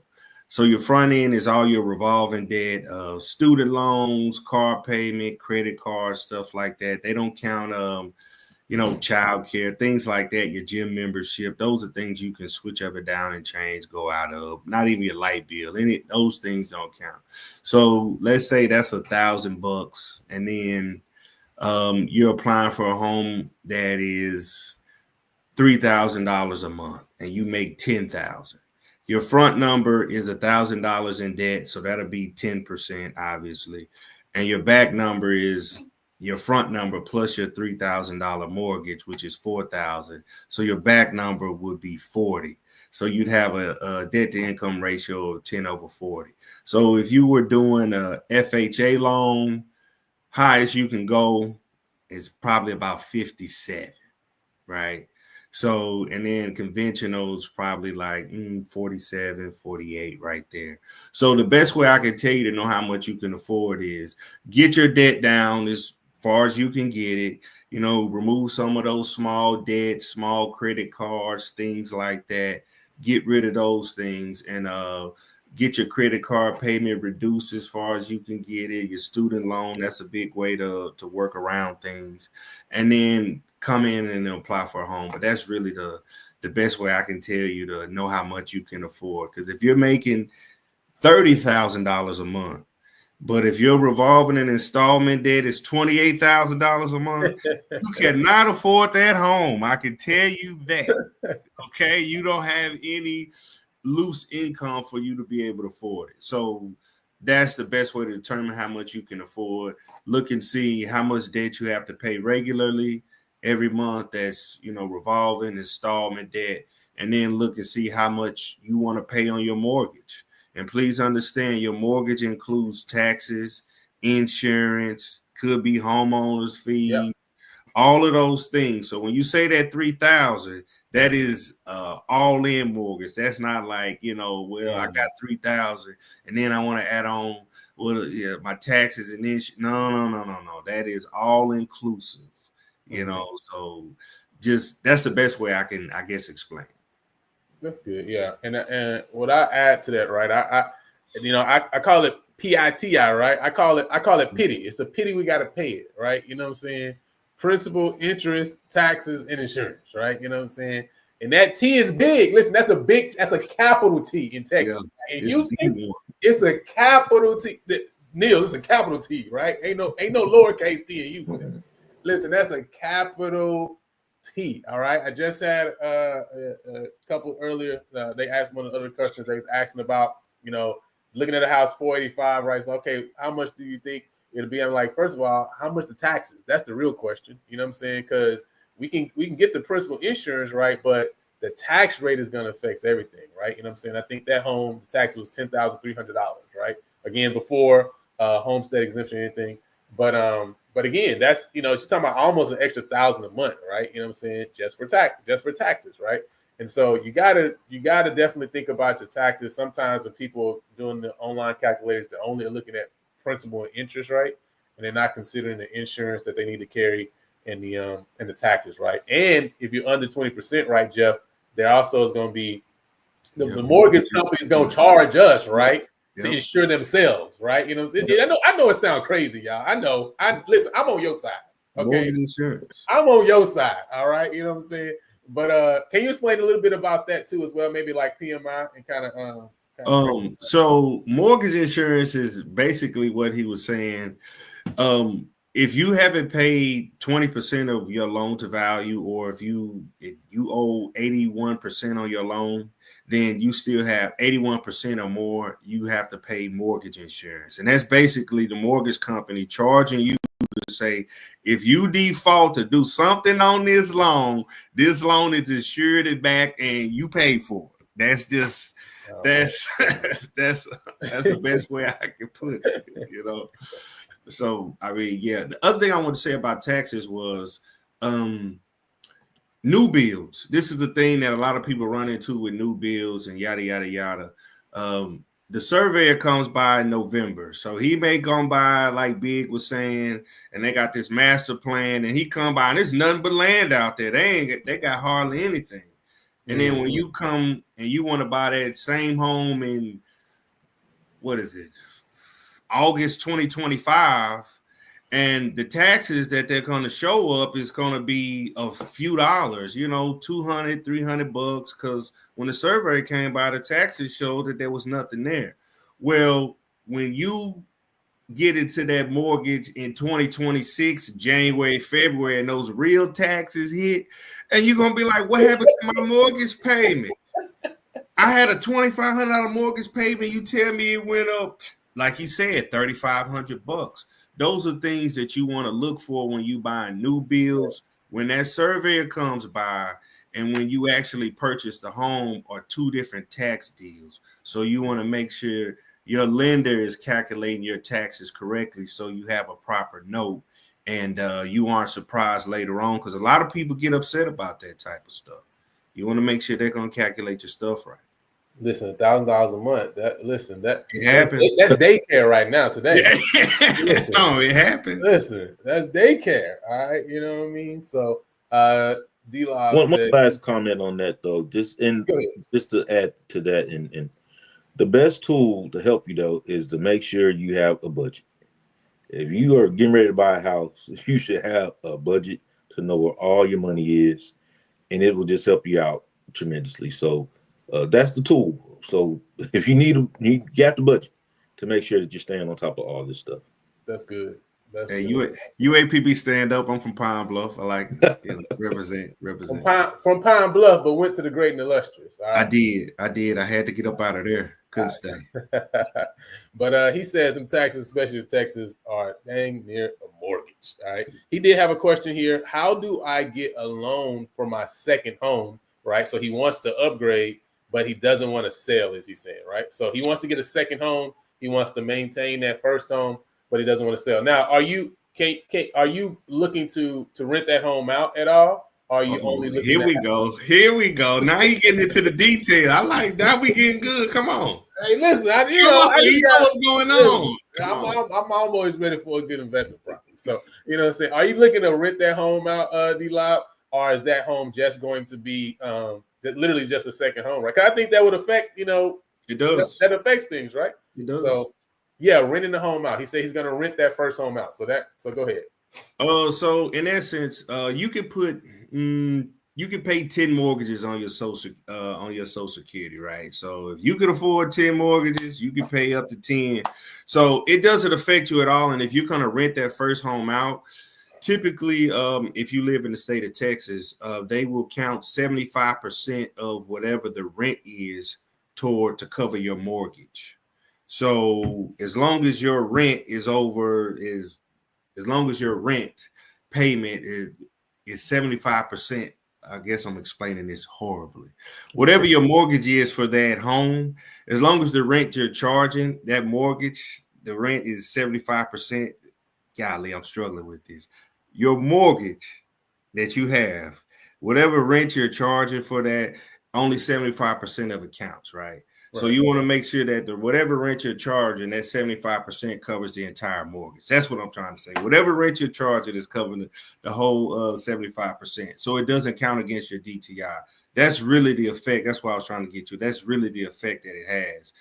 So your front end is all your revolving debt, student loans, car payment, credit cards, stuff like that. They don't count, child care, things like that, your gym membership. Those are things you can switch up and down and change, go out of. Not even your light bill. Those things don't count. So let's say that's $1,000, and then you're applying for a home that is $3,000 a month, and you make $10,000. Your front number is $1,000 in debt, so that'll be 10%, obviously. And your back number is your front number plus your $3,000 mortgage, which is $4,000. So your back number would be 40. So you'd have a debt to income ratio of 10/40. So if you were doing a FHA loan, highest you can go is probably about 57, right? So, and then conventionals probably like 47, 48 right there. So the best way I can tell you to know how much you can afford is get your debt down as far as you can get it, remove some of those small debts, small credit cards, things like that. Get rid of those things and get your credit card payment reduced as far as you can get it. Your student loan, that's a big way to work around things. And then come in and apply for a home. But that's really the best way I can tell you to know how much you can afford. Because if you're making $30,000 a month, but if your revolving and installment debt is $28,000 a month, you cannot afford that home. I can tell you that. Okay, you don't have any loose income for you to be able to afford it. So that's the best way to determine how much you can afford. Look and see how much debt you have to pay regularly every month. That's revolving installment debt, and then look and see how much you want to pay on your mortgage. And please understand, your mortgage includes taxes, insurance, could be homeowners fees, all of those things. So when you say that $3,000, that is all in mortgage. That's not like, I got $3,000 and then I want to add on my taxes and insurance. No. That is all inclusive, so just that's the best way I can, I guess, explain. That's good. Yeah. And what I add to that, right? I call it PITI, right? I call it pity. It's a pity we got to pay it, right? You know what I'm saying? Principal, interest, taxes, and insurance, right? You know what I'm saying? And that T is big. Listen, that's a capital T in Texas. Yeah, in Houston, it's a capital T. Neil, it's a capital T, right? Ain't no lowercase T in Houston. Listen, that's a capital T. All right. I just had a couple earlier. They asked one of the other questions. They was asking about, looking at a house 485, right? So, okay, how much do you think it'll be? I'm like, first of all, how much the taxes? That's the real question. You know what I'm saying? Because we can get the principal insurance, right? But the tax rate is going to affect everything, right? You know what I'm saying? I think that home tax was $10,300, right? Again, before homestead exemption or anything. But again, that's, you know, she's talking about almost an extra $1,000 a month, right? You know what I'm saying? Just for taxes, right? And so you gotta definitely think about your taxes. Sometimes when people doing the online calculators, they're only looking at principal and interest, right? And they're not considering the insurance that they need to carry and the taxes, right? And if you're under 20%, right, Geoff, there also is going to be the mortgage company is going to charge us, right, to insure themselves, right? You know what I'm saying? I know it sounds crazy, y'all. I know. Listen, I'm on your side. Okay, mortgage insurance. I'm on your side. All right, you know what I'm saying? But can you explain a little bit about that too, as well? Maybe like PMI and kind of. So mortgage insurance is basically what he was saying. If you haven't paid 20% of your loan to value, or if you owe 81% on your loan, then you still have 81% or more. You have to pay mortgage insurance, and that's basically the mortgage company charging you to say, if you default to do something on this loan is insured back, and you pay for it. That's just that's the best way I can put it, you know. So, I mean, yeah. The other thing I want to say about taxes was new builds. This is the thing that a lot of people run into with new builds and yada, yada, yada. The surveyor comes by in November. So he may come by, like Big was saying, and they got this master plan, and he come by, and there's nothing but land out there. They got hardly anything. And then when you come and you want to buy that same home in, what is it, August 2025, and the taxes that they're going to show up is going to be a few dollars, you know, $200, $300, because when the survey came by, the taxes showed that there was nothing there. Well, when you get into that mortgage in 2026, January, February, and those real taxes hit, and you're going to be like, what happened to my mortgage payment? I had a $2,500 mortgage payment. You tell me it went up, like he said, $3,500. Those are things that you want to look for when you buy new builds. When that surveyor comes by, and when you actually purchase the home, are two different tax deals. So you want to make sure your lender is calculating your taxes correctly, so you have a proper note, and you aren't surprised later on, because a lot of people get upset about that type of stuff. You want to make sure they're going to calculate your stuff right. Listen, $1,000 a month. It happens. That's daycare right now today. Listen, no, it happens. Listen, that's daycare. All right, you know what I mean. So, D-Lob one last comment on that though, just to add to that, and the best tool to help you though is to make sure you have a budget. If you are getting ready to buy a house, you should have a budget to know where all your money is, and it will just help you out tremendously. So. That's the tool. So if you got the budget to make sure that you're staying on top of all this stuff. That's good. Hey, UAPB stand up. I'm from Pine Bluff. I like represent. From Pine Bluff, but went to the great and illustrious. Right? I did. I had to get up out of there. Couldn't stay. But he said them taxes, especially Texas, are dang near a mortgage. All right. He did have a question here. How do I get a loan for my second home? Right. So he wants to upgrade, but he doesn't want to sell, as he's saying, right? So he wants to get a second home. He wants to maintain that first home, but he doesn't want to sell. Now, are you looking to rent that home out at all? Or are you only looking Here we go. Now you getting into the detail. I like that. We getting good. Come on. Hey, listen, you know what's going on. I'm always ready for a good investment property. So, you know what I'm saying? Are you looking to rent that home out, D-Lob, or is that home just going to be literally just a second home, right? Because I think that would affect, it does. That affects things, right? It does. So, yeah, renting the home out. He said he's going to rent that first home out. So go ahead. So in essence, you can pay 10 mortgages on your social security, right? So if you could afford 10 mortgages, you can pay up to 10. So it doesn't affect you at all. And if you're going to rent that first home out, typically, if you live in the state of Texas, they will count 75% of whatever the rent is to cover your mortgage. So as long as your rent is as long as your rent payment is 75%. I guess I'm explaining this horribly. Whatever your mortgage is for that home, as long as the rent you're charging, that mortgage, the rent is 75%. Golly, I'm struggling with this. Your mortgage that you have, whatever rent you're charging for that, only 75% of it counts, right? So you want to make sure that whatever rent you're charging, that 75% covers the entire mortgage. That's what I'm trying to say. Whatever rent you're charging is covering the whole 75%. So it doesn't count against your DTI. That's really the effect. That's what I was trying to get to. That's really the effect that it has.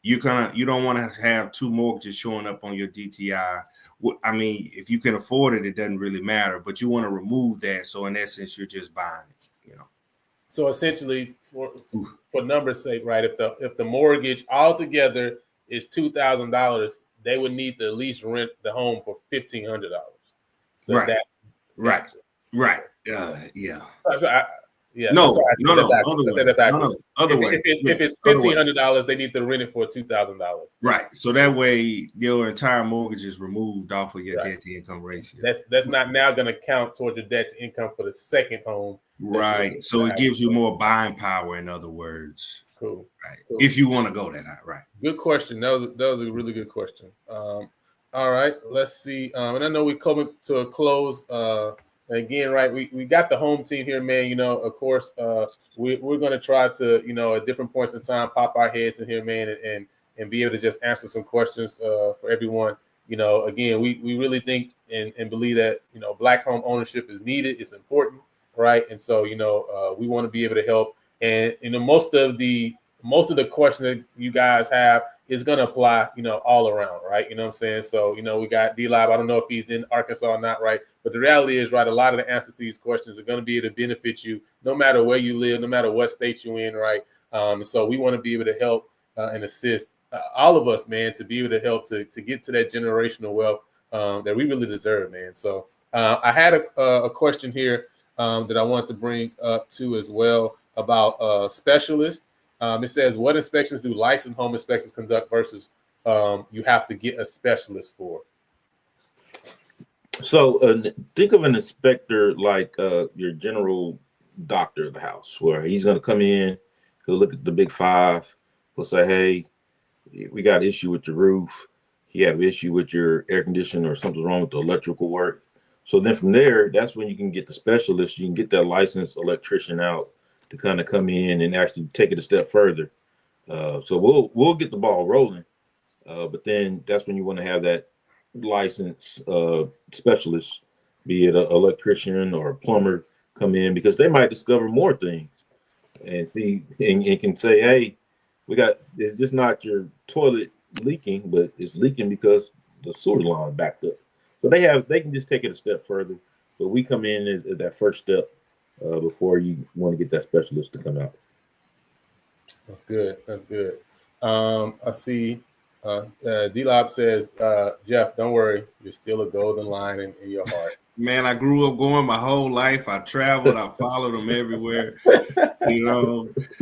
You don't want to have two mortgages showing up on your DTI. I mean, if you can afford it, it doesn't really matter. But you want to remove that. So in essence, you're just buying it. So essentially, for numbers' sake, right? If the mortgage altogether is $2,000, they would need to at least rent the home for $1,500. So right. Yeah. No. Other way. If it's $1,500, they need to rent it for $2,000. Right. So that way, your entire mortgage is removed off of your debt to income ratio. That's not now going to count towards your debt to income for the second home. Right. So it gives you more buying power, in other words. Cool. Right. Cool. If you want to go that high, right. Good question. That was a really good question. All right. Let's see. And I know we're coming to a close. Again, right, we got the home team here, man. Of course, we're going to try to, at different points in time, pop our heads in here, man, and be able to just answer some questions for everyone. Again, we really think and believe that, Black home ownership is needed. It's important, right? And so, we want to be able to help. And, most of the question that you guys have is going to apply, all around, right? You know what I'm saying? So, we got D-Live. I don't know if he's in Arkansas or not, right? But the reality is, right, a lot of the answers to these questions are going to be able to benefit you no matter where you live, no matter what state you're in, right? So we want to be able to help and assist all of us, man, to be able to help to get to that generational wealth that we really deserve, man. So I had a question here that I want to bring up too as well about specialists. It says, what inspections do licensed home inspectors conduct versus you have to get a specialist for? So think of an inspector like your general doctor of the house, where he's going to come in, he'll look at the big five, he'll say, hey, we got an issue with your roof. You have an issue with your air conditioning or something's wrong with the electrical work. So then from there, that's when you can get the specialist. You can get that licensed electrician out to kind of come in and actually take it a step further. So we'll get the ball rolling. But then that's when you want to have that licensed specialist, be it an electrician or a plumber, come in, because they might discover more things and see and can say, hey, it's just not your toilet leaking, but it's leaking because the sewer line backed up. So they can just take it a step further. But we come in at that first step before you want to get that specialist to come out. That's good. I see D-Lob says, Geoff, don't worry, you're still a golden lion in your heart. Man, I grew up going my whole life. I traveled. I followed them everywhere.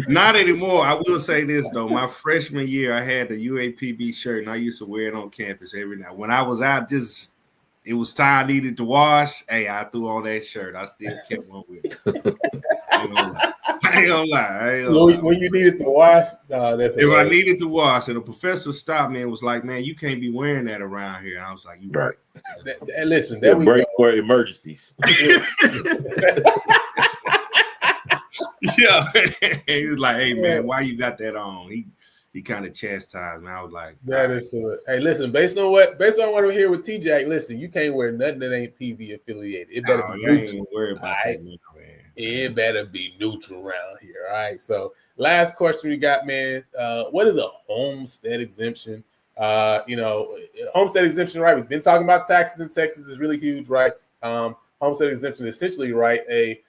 Not anymore. I will say this, though. My freshman year, I had the UAPB shirt, and I used to wear it on campus every night. When I was out, it was time I needed to wash. Hey, I threw on that shirt. I still kept one with me. I ain't gonna lie. When you needed to wash, if I needed to wash, and the professor stopped me and was like, "Man, you can't be wearing that around here." And I was like, "You right." Listen, there we break go. For emergencies. Yeah, he was like, "Hey, man, why you got that on?" He kind of chastised me. I was like, "That is hey, listen, based on what I'm here with TJ, listen, you can't wear nothing that ain't PV affiliated. It better be neutral. Ain't worry about that, man. It better be neutral around here. All right. So last question we got, man. What is a homestead exemption? Homestead exemption, right? We've been talking about taxes in Texas is really huge, right? Homestead exemption is essentially, right, a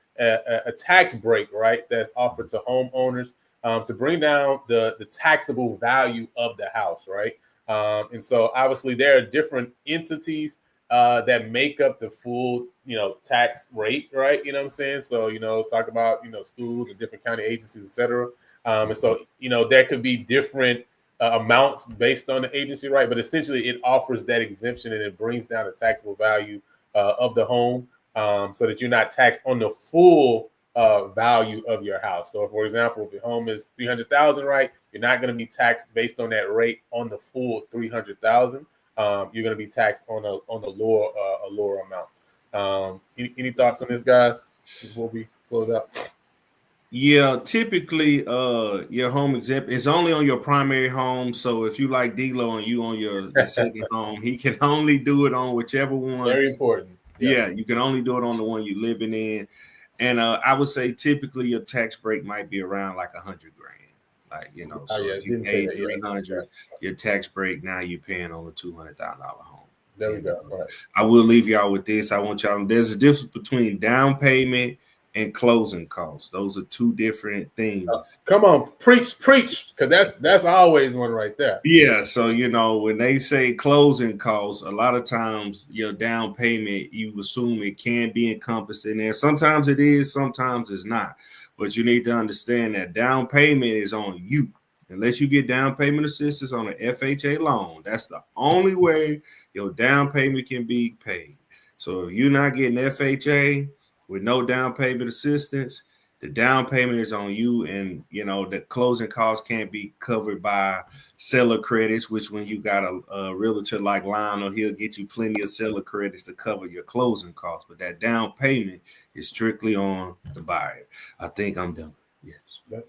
tax break, right, that's offered to homeowners to bring down the taxable value of the house, right? And so obviously there are different entities that make up the full, tax rate, right? You know what I'm saying? So, talk about, schools and different county agencies, et cetera. And so, there could be different amounts based on the agency, right? But essentially, it offers that exemption and it brings down the taxable value of the home, so that you're not taxed on the full value of your house. So, for example, if your home is $300,000, right, you're not going to be taxed based on that rate on the full $300,000. You're going to be taxed on a lower amount. Any thoughts on this, guys, before we close out? Yeah, typically, your home exempt is only on your primary home. So if you like D-Lo and you on your second home, he can only do it on whichever one. Very important. Yeah, you can only do it on the one you're living in. And I would say typically your tax break might be around like $100,000. Like, so if you paid 300, your tax break, now you're paying on a $200,000 home. There we go. Right. I will leave y'all with this. I want y'all to, there's a difference between down payment and closing costs. Those are two different things. Come on, preach, because that's always one right there. Yeah, so when they say closing costs, a lot of times your down payment, you assume it can be encompassed in there. Sometimes it is, sometimes it's not. But you need to understand that down payment is on you. Unless you get down payment assistance on an FHA loan, that's the only way your down payment can be paid. So if you're not getting FHA with no down payment assistance, the down payment is on you, and the closing costs can't be covered by seller credits, which when you got a realtor like Lionel, he'll get you plenty of seller credits to cover your closing costs. But that down payment is strictly on the buyer. I think I'm done. Yes. Hey,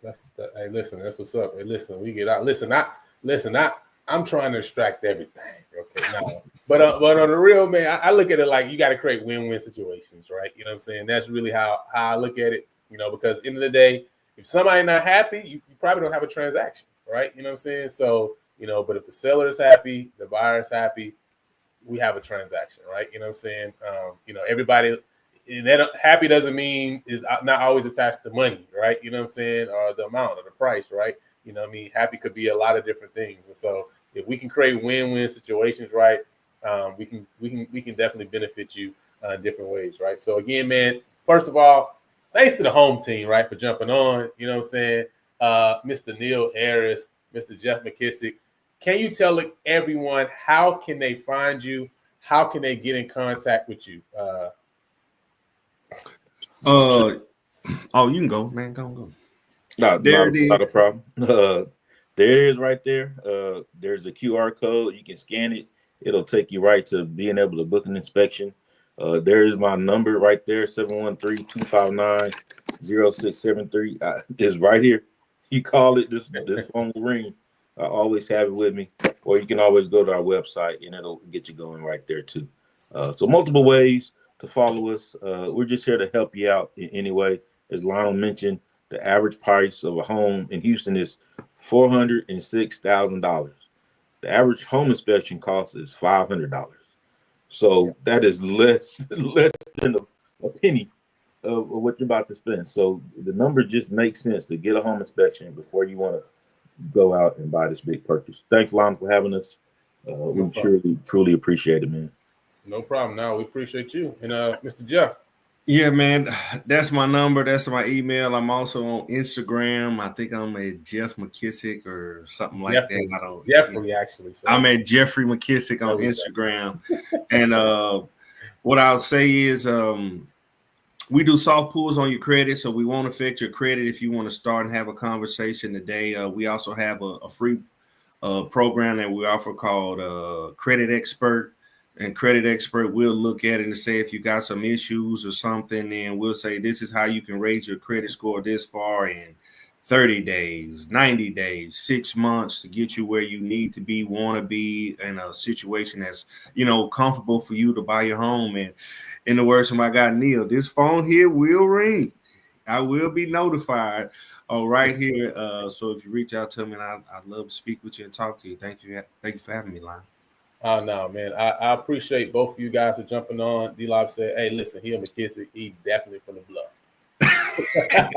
listen, that's what's up. Hey, listen, we get out. Listen, I'm trying to extract everything. Okay, now, but on the real, man, I look at it like you got to create win-win situations, right? You know what I'm saying? That's really how I look at it. Because at the end of the day, if somebody's not happy, you probably don't have a transaction, right? You know what I'm saying? So, but if the seller is happy, the buyer is happy, we have a transaction, right? You know what I'm saying? Everybody, and that happy doesn't mean is not always attached to money, right? You know what I'm saying? Or the amount or the price, right? You know what I mean? Happy could be a lot of different things. And so if we can create win-win situations, right, we can definitely benefit you in different ways, right? So again, man, first of all, thanks to the home team, right, for jumping on. You know what I'm saying? Mr. Neal Harris, Mr. Geoff McKissic. Can you tell everyone how can they find you? How can they get in contact with you? You can go, man. Go. Not a problem. There it is right there. There's a QR code. You can scan it. It'll take you right to being able to book an inspection. There is my number right there, 713-259-0673. It's right here. You call it, this phone will ring. I always have it with me. Or you can always go to our website and it'll get you going right there too. So multiple ways to follow us. We're just here to help you out in any way. As Lionel mentioned, the average price of a home in Houston is $406,000. The average home inspection cost is $500. So that is less than a penny of what you're about to spend. So the number just makes sense to get a home inspection before you want to go out and buy this big purchase. Thanks, Lon, for having us. We truly appreciate it, man. No problem. No, we appreciate you. And Mr. Geoff. Yeah, man, that's my number. That's my email. I'm also on Instagram. I think I'm at Geoff McKissic or something like Jeffrey. that. I don't. Jeffrey, actually. So. I'm at Jeffrey McKissic on Instagram. And what I'll say is we do soft pulls on your credit, so we won't affect your credit if you want to start and have a conversation today. We also have a free program that we offer called Credit Expert. And Credit Expert will look at it and say if you got some issues or something, and we'll say this is how you can raise your credit score this far in 30 days, 90 days, 6 months to get you where you need to be, want to be in a situation that's, comfortable for you to buy your home. And in the words of my guy, Neil, this phone here will ring. I will be notified right here. So if you reach out to me, and I'd love to speak with you and talk to you. Thank you for having me, Lon. Oh, no, man. I appreciate both of you guys for jumping on. D-Lob said, hey, listen, he McKissic, he definitely from the bluff. Yeah,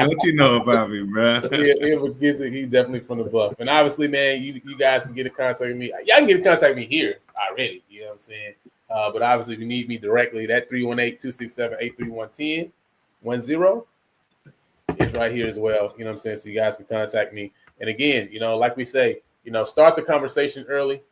what you know about me, bro? Yeah, McKissic, he definitely from the bluff. And obviously, man, you guys can get in contact with me. Y'all can get in contact with me here already. You know what I'm saying? But obviously, if you need me directly, that 318-267-831-10 is right here as well. You know what I'm saying? So you guys can contact me. And again, like we say, start the conversation early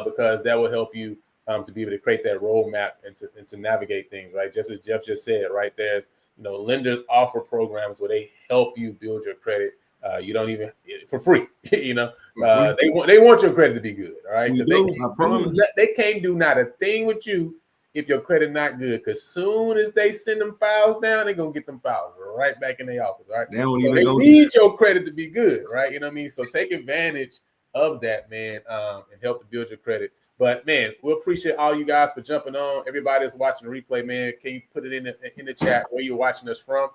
because that will help you to be able to create that roadmap and to navigate things, right? Just as Geoff just said, right? There's, lenders offer programs where they help you build your credit. You don't even for free, They want your credit to be good, all right? Because they can't do not a thing with you if your credit not good. Because soon as they send them files down, they're gonna get them files right back in their office, right? They need your credit to be good, right? You know what I mean? So take advantage of that, man, and help to build your credit. But man, we appreciate all you guys for jumping on. Everybody that's watching the replay, man, can you put it in the chat where you're watching us from?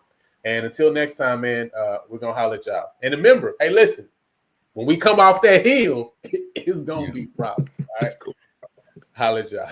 And until next time, man, we're going to holler at y'all. And remember, hey, listen, when we come off that hill, it's going to be problems. All right? Cool. Holler at y'all.